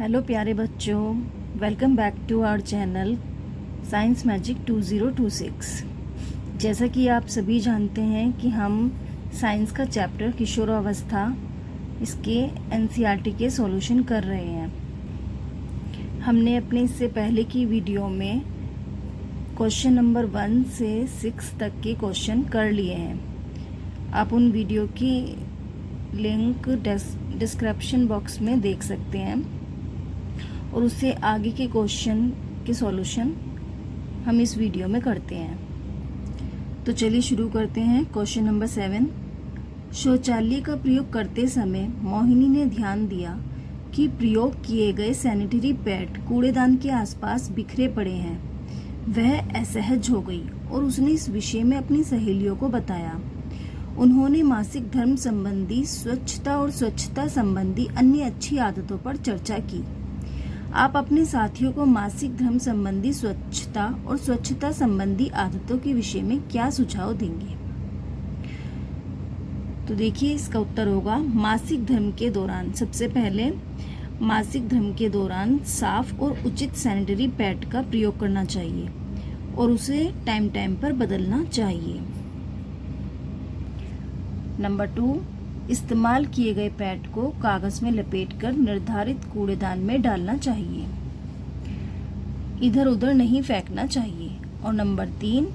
Hello प्यारे बच्चों, welcome back to our channel science magic 2026। जैसा कि आप सभी जानते हैं कि हम साइंस का चैप्टर किशोरावस्था इसके एनसीईआरटी के सॉल्यूशन कर रहे हैं। हमने अपने इससे पहले की वीडियो में क्वेश्चन नंबर 1 से 6 तक के क्वेश्चन कर लिए हैं। आप उन वीडियो की लिंक डिस्क्रिप्शन बॉक्स में देख सकते हैं और उससे आगे के क्वेश्चन के सॉल्यूशन हम इस वीडियो में करते हैं। तो चलिए शुरू करते हैं। क्वेश्चन नंबर 7, शौचालय का प्रयोग करते समय मोहिनी ने ध्यान दिया कि प्रयोग किए गए सैनिटरी पैड कूड़ेदान के आसपास बिखरे पड़े हैं। वह असहज हो गई और उसने इस विषय में अपनी सहेलियों को बताया। उन्होंने मासिक धर्म संबंधी स्वच्छता और स्वच्छता संबंधी अन्य अच्छी आदतों पर चर्चा की। आप अपने साथियों को मासिक धर्म संबंधी स्वच्छता और स्वच्छता संबंधी आदतों के विषय में क्या सुझाव देंगे? तो देखिए, इसका उत्तर होगा मासिक धर्म के दौरान। सबसे पहले मासिक धर्म के दौरान साफ और उचित सैनिटरी पैड का प्रयोग करना चाहिए और उसे टाइम टाइम पर बदलना चाहिए। नंबर 2, इस्तेमाल किए गए पैड को कागज में लपेटकर निर्धारित कूड़ेदान में डालना चाहिए। इधर उधर नहीं फेंकना चाहिए। और नंबर 3,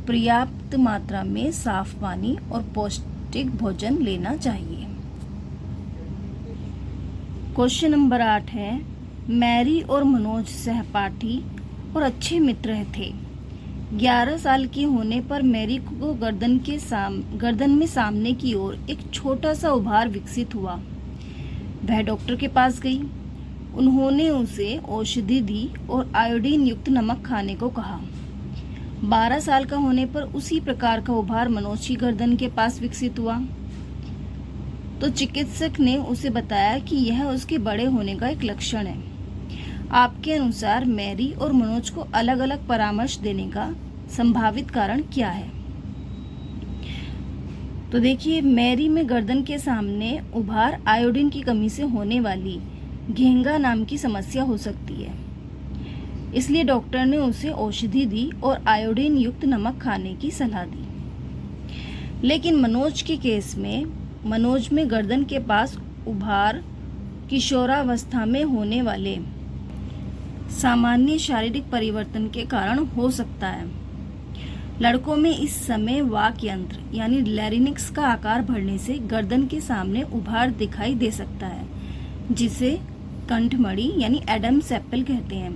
पर्याप्त मात्रा में साफ पानी और पौष्टिक भोजन लेना चाहिए। क्वेश्चन नंबर 8 है, मैरी और मनोज सहपाठी और अच्छे मित्र थे। 11 साल के होने पर मैरी को गर्दन में सामने की ओर एक छोटा सा उभार विकसित हुआ। वह डॉक्टर के पास गई। उन्होंने उसे औषधि दी और आयोडीन युक्त नमक खाने को कहा। 12 साल का होने पर उसी प्रकार का उभार मनोज की गर्दन के पास विकसित हुआ। तो चिकित्सक ने उसे बताया कि यह उसके बड़े होने का एक लक्षण है। आपके अनुसार मैरी और मनोज को अलग अलग परामर्श देने का संभावित कारण क्या है? तो देखिए, मैरी में गर्दन के सामने उभार आयोडीन की कमी से होने वाली घेंगा नाम की समस्या हो सकती है। इसलिए डॉक्टर ने उसे औषधि दी और आयोडीन युक्त नमक खाने की सलाह दी। लेकिन मनोज के केस में मनोज में गर्दन के पास उभार किशोरावस्था में होने वाले सामान्य शारीरिक परिवर्तन के कारण हो सकता है। लड़कों में इस समय वाक यंत्र यानी लैरिंक्स का आकार बढ़ने से गर्दन के सामने उभार दिखाई दे सकता है, जिसे कंठमणि यानी एडम्स एप्पल कहते हैं।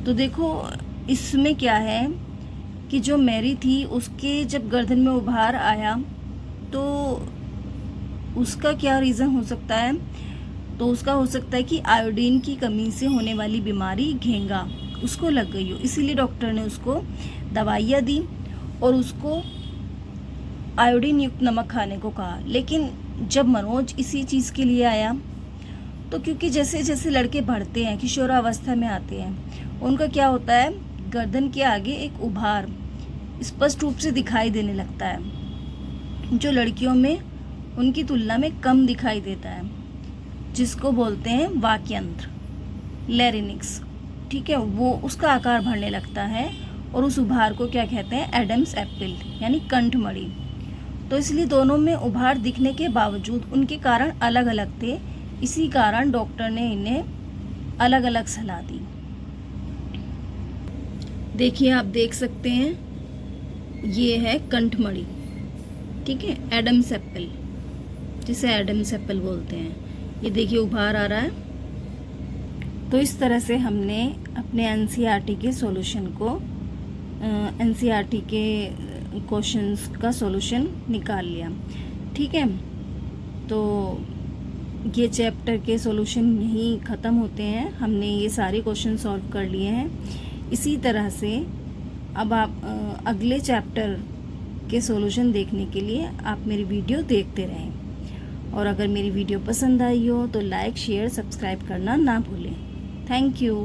तो देखो, इसमें क्या है कि जो मैरी थी उसके जब गर्दन में उभार आया तो उसका क्या रीज़न हो सकता है? तो उसका हो सकता है कि आयोडीन की कमी से होने वाली बीमारी घेंगा उसको लग गई हो। इसीलिए डॉक्टर ने उसको दवाइयाँ दी और उसको आयोडीन युक्त नमक खाने को कहा। लेकिन जब मनोज इसी चीज़ के लिए आया तो क्योंकि जैसे जैसे लड़के बढ़ते हैं, किशोरावस्था में आते हैं, उनका क्या होता है, गर्दन के आगे एक उभार स्पष्ट रूप से दिखाई देने लगता है, जो लड़कियों में उनकी तुलना में कम दिखाई देता है, जिसको बोलते हैं वाक्यंत्र लैरिंक्स। ठीक है, वो उसका आकार बढ़ने लगता है और उस उभार को क्या कहते हैं, एडम्स एप्पल यानी कंठमणि। तो इसलिए दोनों में उभार दिखने के बावजूद उनके कारण अलग अलग थे। इसी कारण डॉक्टर ने इन्हें अलग अलग सलाह दी। देखिए, आप देख सकते हैं, ये है कंठमणि, ठीक है, एडम्स एप्पल, जिसे एडम्स एप्पल बोलते हैं। ये देखिए उभार आ रहा है। तो इस तरह से हमने अपने एनसीईआरटी के सॉल्यूशन को एनसीईआरटी के क्वेश्चंस का सॉल्यूशन निकाल लिया। ठीक है, तो ये चैप्टर के सॉल्यूशन यहीं ख़त्म होते हैं। हमने ये सारे क्वेश्चन सॉल्व कर लिए हैं। इसी तरह से अब आप अगले चैप्टर के सॉल्यूशन देखने के लिए आप मेरी वीडियो देखते रहें। और अगर मेरी वीडियो पसंद आई हो तो लाइक, शेयर, सब्सक्राइब करना ना भूलें। Thank you.